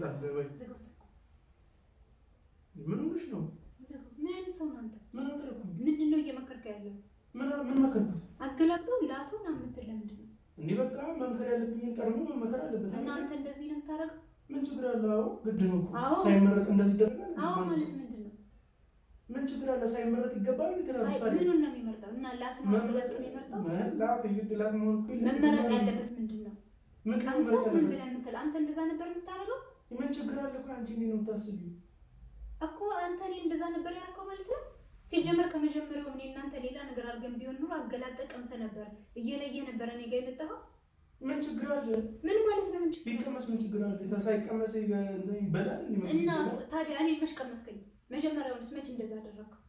ትመጣለህ ወይ? ምን ሆነሽ ነው? ምን አይነት ሰው ነው አንተ? ምን አደረኩኝ? ምንድን ነው እየመከርከ ያለው? ምን መከርኩት? አገላብጠው ላቱን አምጥተህ ለምንድን ነው እንዴ? በቃ መምከር ያለብኝን ቀድሞ መምከር አለበት። እና አንተ እንደዚህ ነው የምታደርገው? ምን ችግር አለ? አዎ ግድ ነው እኮ ሳይመረጥ እንደዚህ ይደረጋል? አዎ ማለት ምንድን ነው? ምን ችግር አለ? ሳይመረጥ ይገባል። ምኑን ነው የሚመርጠው? እና ላት ነው የሚመርጠው? ላት ይግድላት ነው እኮ መመረጥ ያለበት ምንድን ነው? ቀምሰህ ምን ብለህ የምትለው አንተ እንደዛ ነበር የምታደርገው? ምን ችግር አለ እኮ አንቺ እንዴት ነው የምታስቢው እኮ አንተ እኔ እንደዛ ነበር ያልከው ማለት ነው። ሲጀመር ከመጀመሪያው እኔ እናንተ ሌላ ነገር አድርገን ቢሆን ኑሮ አገላብጠህ ቀምሰህ ነበር እየለየ ነበር እኔ ጋር የመጣኸው። ምን ችግር አለ? ምን ማለት ነው? ምን ችግር ቢቀመስ ምን ችግር አለ? ሳይቀመስ ይበላል እና ታዲያ እኔ መች ቀመስከኝ? መጀመሪያውንስ መች እንደዛ አደረግከው?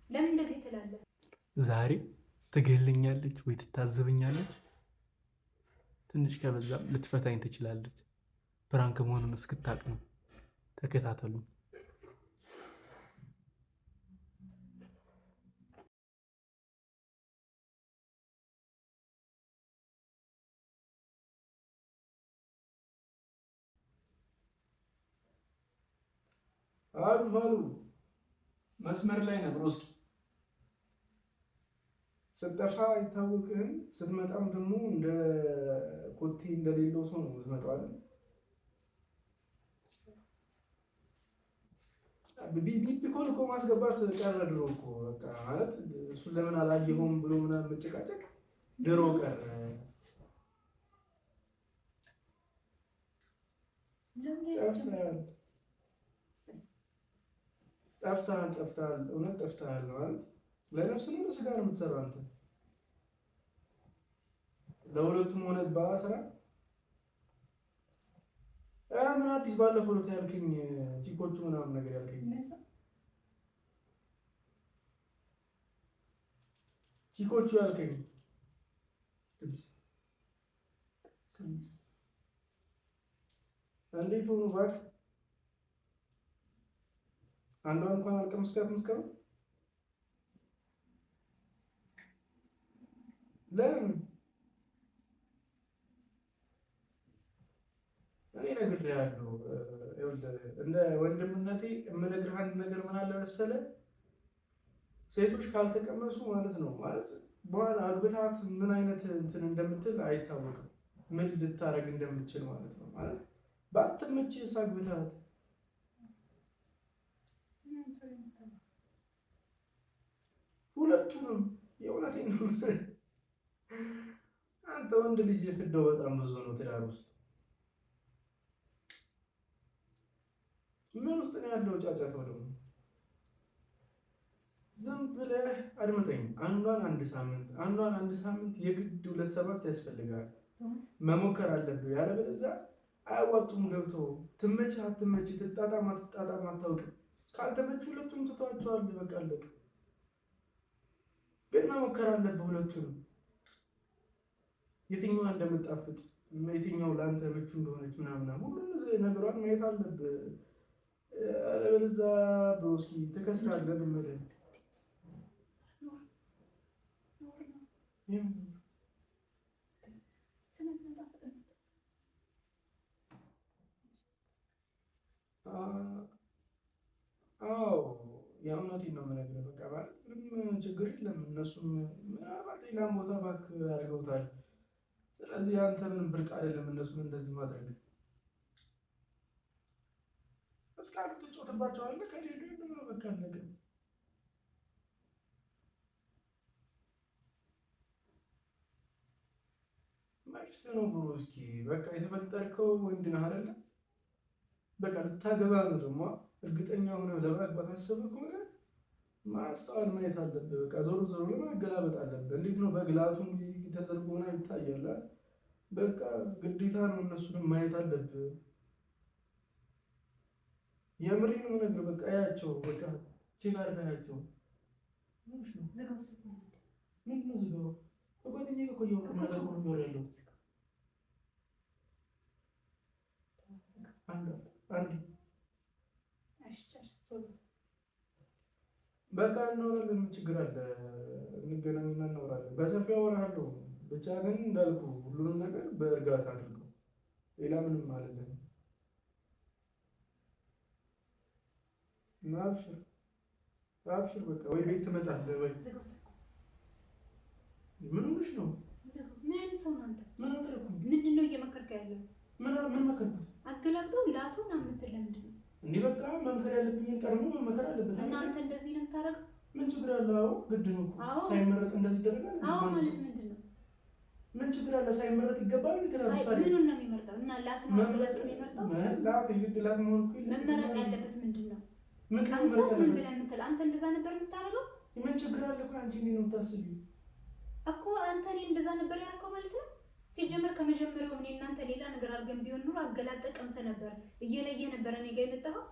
ለምን እንደዚህ ትላለህ? ዛሬ ትገልኛለች ወይ ትታዘብኛለች? ትንሽ ከበዛም ልትፈታኝ ትችላለች። ፕራንክ መሆኑን እስክታቅ ነው። ተከታተሉ። አሉ መስመር ላይ ነው ብሮስኪ። ስትጠፋ አይታወቅህም። ስትመጣም ደግሞ እንደ ኮቴ እንደሌለው ሰው ነው የምትመጣው አይደል? ቢኮል እኮ ማስገባት ቀረ ድሮ እኮ በቃ ማለት እሱን ለምን አላየኸውም ብሎ ምናምን መጨቃጨቅ ድሮ ቀረ። ጠፍተሃል፣ እውነት ጠፍተሃል ማለት ለነፍስ ነው ለስጋ ነው የምትሰራው አንተ? ለሁለቱም ሆነ በስራ ምን አዲስ ባለፈው ነው ያልከኝ? ቲኮቹ ምናምን ነገር ያልከኝ ቲኮቹ ያልከኝ እንዴት ሆኖ እባክህ? አንዷን እንኳን አልቀመስካትም እስካሁን? ለምን? እኔ ነግሬሃለሁ። እንደ ወንድምነቴ የምነግርህ አንድ ነገር ምን አለ መሰለህ፣ ሴቶች ካልተቀመሱ ማለት ነው ማለት በኋላ አግብታት ምን አይነት እንትን እንደምትል አይታወቅም። ምን ልታረግ እንደምትችል ማለት ነው ማለት ባትመችስ አግብታት ሁለቱንም የእውነቴን ነው። አንተ ወንድ ልጅ ፍዳው በጣም ብዙ ነው ትዳር ውስጥ። ምን ውስጥ ነው ያለው ጫጫታው ደግሞ? ዝም ብለህ አድምጠኝ። አንዷን አንድ ሳምንት የግድ 2-7 ያስፈልጋል። መሞከር አለብህ። ያለበለዚያ አያዋጡም። ገብተው ትመችህ አትመችህ፣ ትጣጣም አትጣጣም አታውቅም። ካልተመቹ ሁለቱም ትተዋቸዋለህ። በቃ አለቀ። ግን መሞከር አለብህ ሁለቱንም። የትኛዋ እንደምጣፍጥ የትኛው ለአንተ ምቹ እንደሆነች ምናምን ሁሉም ነገሯን ማየት አለብህ። አለበለዚያ በውስኪ ትከስራለህ። ማለት አዎ የእውነቴን ነው የምነግርህ። በቃ ማለት ምንም ችግር የለም። እነሱም ምናልባት ሌላም ቦታ እባክህ አድርገውታል። ስለዚህ አንተ ምንም ብርቅ አይደለም እነሱን እንደዚህ ማድረግ። እስካሉ ትጮትባቸዋለህ፣ ከሌሉ የለም ነው በቃ አለቀ። መፍትሄ ነው ብሎ እስኪ በቃ የተፈጠርከው ወንድ ነህ አይደለ? በቃ ልታገባ ነው ደግሞ እርግጠኛ ሆነ ለማግባት አሰብህ ከሆነ ማስተዋል ማየት አለብህ። በቃ ዞሮ ዞሮ ለማገላበጥ አለብህ። እንዴት ነው በግላቱም ተደርጎ ሆና ይታያል። በቃ ግዴታ ነው እነሱንም ማየት አለብህ። የምሬን ነው ነገር በቃ ያቸው በቃ ቼክ አድርጋቸው። ምንድን ነው ዝጋው? ከጓደኛዬ ጋር ቆየሁ ማለት ነው ያለው አንድ በቃ እናወራለን። ምን ችግር አለ? እንገናኝና እናወራለን። በሰፊው አወራለሁ። ብቻ ግን እንዳልኩ ሁሉንም ነገር በእርጋታ አድርገው። ሌላ ምንም አይደለም። አብሽር በቃ ወይ ቤት ትመጣለህ ወይ ምን ሆነሽ ነው? ምን አይነት ሰው ነው አንተ? ምን አደረኩኝ? ምንድን ነው እየመከርከ ያለው? ምን መከርኩት? አገላብጠው ላቱን አምጥተህ ለምንድን ነው እንዴ? በቃ መምከር ያለብኝ ቀድሞ መመከር አለበት። እና አንተ እንደዚህ ነው የምታደርገው? ምን ችግር አለ? አዎ ግድ ነው እኮ ሳይመረጥ እንደዚህ ይደረጋል? አዎ ማለት ምንድን ነው? ምን ችግር አለ? ሳይመረጥ ይገባል። ምኑን ነው የሚመርጠው? እና ላት ነው አገላብጠው የሚመርጠው? ላት ይግድ ላት መሆን እኮ መመረጥ ያለበት ምንድን ነው? ምን ቀምሰህ ምን ብለህ የምትል አንተ እንደዛ ነበር የምታደርገው? ምን ችግር አለ እኮ አንቺ እንዴት ነው የምታስቢው እኮ አንተ እኔ እንደዛ ነበር ያደረከው ማለት ነው። ሲጀመር ከመጀመሪያው እኔ እናንተ ሌላ ነገር አድርገን ቢሆን ኑሮ አገላብጠህ ቀምሰህ ነበር እየለየ ነበር እኔ ጋር የመጣኸው።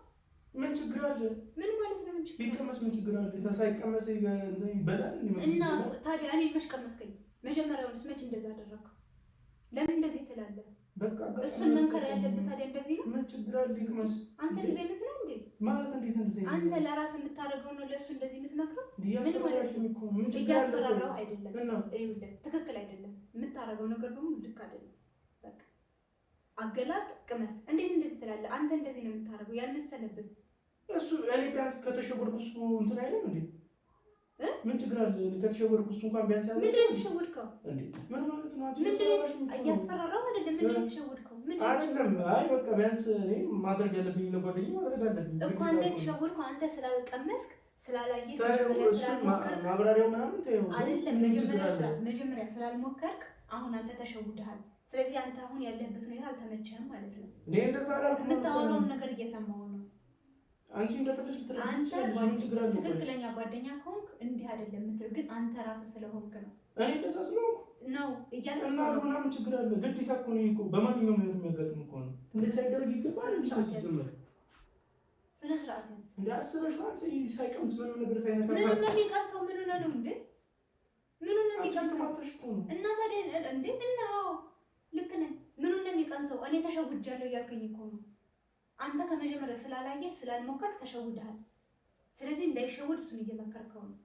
ምን ችግር አለ? ምን ማለት ነው? ምን ችግር ቢቀመስ ምን ችግር አለ? ሳይቀመስ ይበላል እና ታዲያ እኔ መች ቀመስከኝ? መጀመሪያውንስ መች እንደዛ አደረከው? ለምን እንደዚህ ትላለህ? በቃ እሱን መንከር ያለብህ ታዲያ እንደዚህ ነው። ምን ችግር አለ? ይቅመስ። አንተ እንደዚህ አይነት ነው እንዴ? ማለት እንዴት እንደዚህ ነው? አንተ ለራስህ የምታደርገው ነው ለእሱ እንደዚህ የምትመክረው? ምን ማለት ነው? ምን ችግር አለ? እያስፈራራሁ አይደለም። ይኸውልህ ትክክል አይደለም። የምታደርገው ነገር በሙሉ ልክ አይደለም። በቃ አገላጥ ቅመስ። እንዴት እንደዚህ ትላለህ? አንተ እንደዚህ ነው የምታደርገው ያልመሰለብህ። እሱ እኔ ቢያንስ ከተሸወድኩ እሱ እንትን አይደለም እንዴ? ምን ችግር አለ? ከተሸወድኩ እሱ እንኳን ቢያንስ አይደለም። ምንድን ነው የተሸወድከው? እንዴ ምን ማለት ነው? አንቺ እያስፈራራሁ አይደለም። ምንድን ነው የተሸወድከው? አይደለም። አይ በቃ ቢያንስ እኔ ማድረግ ያለብኝ ለጓደኛዬ ማድረግ አለብኝ እኮ። አንተ የተሸወድከው አንተ ስላልቀመስክ ስላላየህ ማብራሪያው ምናምን ተይው አይደለም። መጀመሪያ ስላልሞከርክ አሁን አንተ ተሸውደሃል። ስለዚህ አንተ አሁን ያለህበት ሁኔታ አልተመቸህም ማለት ነው። እኔ እንደዛ አላልኩም። የምታወራውን ነገር እየሰማሁ ነው። አንቺ እንደፈለግሽ አንተ ትክክለኛ ጓደኛ ከሆንክ እንዲህ አይደለም የምትለው፣ ግን አንተ ራስህ ስለሆንክ ነው። እኔ እንደዛ ስለሆንኩ ነው እያለ እና ምናምን ችግር አለ? ግዴታ እኮ ነው እኮ በማንኛውም ህይወት የሚያጋጥም እኮ ነው። እንደዚህ ሳይደረግ ይገባል። ስነ ስርዓት ያዝ እንደ አስበሽ ማለት ሳይቀምስ ምንም ነገር ሳይነካ ምን ነው የሚቀምሰው? ምን ሆነ ነው እንዴ? ምን ነው የሚቀምሰው? እና ታዲያ እንዴ እና ልክ ነህ። ምን ነው የሚቀምሰው? እኔ ተሸውጃለሁ እያልከኝ እኮ ነው። አንተ ከመጀመሪያ ስላላየህ ስላልሞከርክ ተሸውደሃል። ስለዚህ እንዳይሸውድ እሱን እየመከርከው ነው።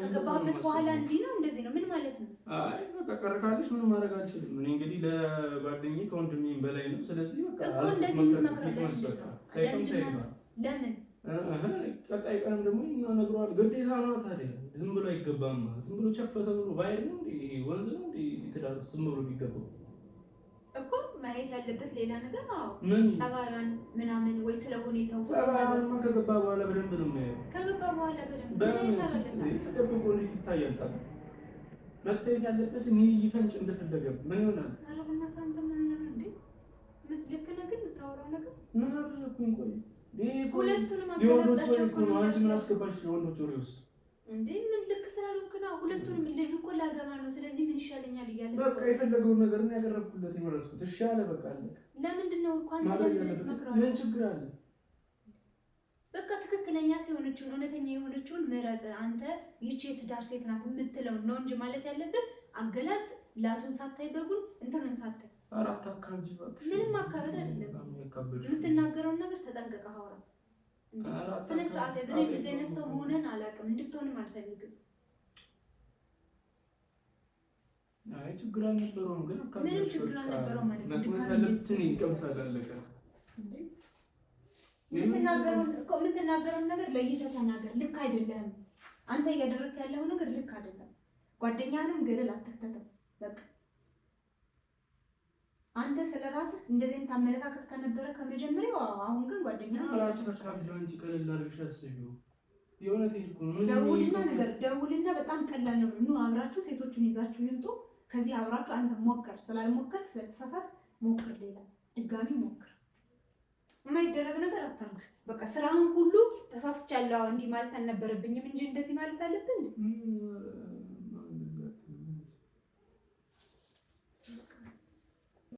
ከገባህበት በኋላ እንዲህ ነው እንደዚህ ነው ምን ማለት ነው? አይ በቃ ቀርካለሽ ምንም ማድረግ አልችልም። እኔ እንግዲህ ለጓደኛዬ ከወንድሜም በላይ ነው። ስለዚህ በቃ እኮ እንደዚህ የምትመክረው ለምን? ቀጣይ ቀን ደግሞ ይነግረዋል። ግዴታ ነው ታዲያ። ዝም ብሎ አይገባም። ዝም ብሎ ቸፈተ ብሎ ባይል ነው ወንዝ ነው ትዳር ዝም ብሎ የሚገባው እኮ ማየት ያለበት ሌላ ነገር ነው። ጸባዩን ምናምን ወይ ስለ ሁኔታው ጸባዩን ከገባ በኋላ በደንብ ነው የሚያየው። ከገባ በኋላ በደንብ ተደብቆ እንዴት ይታያል? ታዲያ መታየት ያለበት እኔ ይፈንጭ እንደፈለገ ምን ይሆናል? ኧረ በእናትህ አንተ ምን ነው እንዴ? ልክ ነህ ግን የምታወራው ነገር ምን አደረኩኝ? ቆይ ሁለቱንም የወንዶች ወሬ እኮ ነው። አንቺ ምን አስገባሽ የወንዶች ወሬ ውስጥ እንዴ? ምን ልክ ስላልሆንክ ነው። ሁለቱንም ልጁ እኮ ላገባ ነው። ስለዚህ ምን ይሻለኛል እያለ በቃ የፈለገውን ነገር ነው ያቀረብኩለት። ይመረስኩት እሺ አለ። በቃ አለ። ለምንድን ነው እንኳን ተመክረው ምን ችግር አለ? በቃ ትክክለኛ የሆነችውን እውነተኛ የሆነችውን ምረጥ። አንተ ይቺ የትዳር ሴት ናት የምትለው ነው እንጂ ማለት ያለብን አገላጥ ላቱን ሳታይ በጉን እንትንን ሳታይ አራት አካባቢ በቃ ምንም አካባቢ አይደለም። የምትናገረውን ነገር ተጠንቀቀህ አውራ። ስነ ስርዓት ያዝ። እኔ እንደዚህ አይነት ሰው መሆንን አላውቅም፣ እንድትሆንም አልፈልግም። አይ ችግር አልነበረውም፣ ግን ምንም ችግር አልነበረውም ማለት ነው። መጥመሳለትን ይቀምሳል አለቀ። የምትናገረውን ነገር ለይተህ ተናገር። ልክ አይደለም። አንተ እያደረግህ ያለው ነገር ልክ አይደለም። ጓደኛህንም ገደል አትክተተው። በቃ አንተ ስለራስህ እንደዚህ አይነት አመለካከት ከነበረ ከመጀመሪያው፣ አሁን ግን ጓደኛህን ደውልና በጣም ቀላል ነው። ኑ አብራችሁ ሴቶቹን ይዛችሁ ይምጡ። ከዚህ አብራችሁ አንተ ሞክር። ስላልሞከርክ ስለተሳሳት ሞክር፣ ሌላ ድጋሚ ሞክር። የማይደረግ ነገር አታርግ። በቃ ስራህን ሁሉ ተሳስቻለሁ እንዲህ ማለት አልነበረብኝም እንጂ እንደዚህ ማለት አለብን።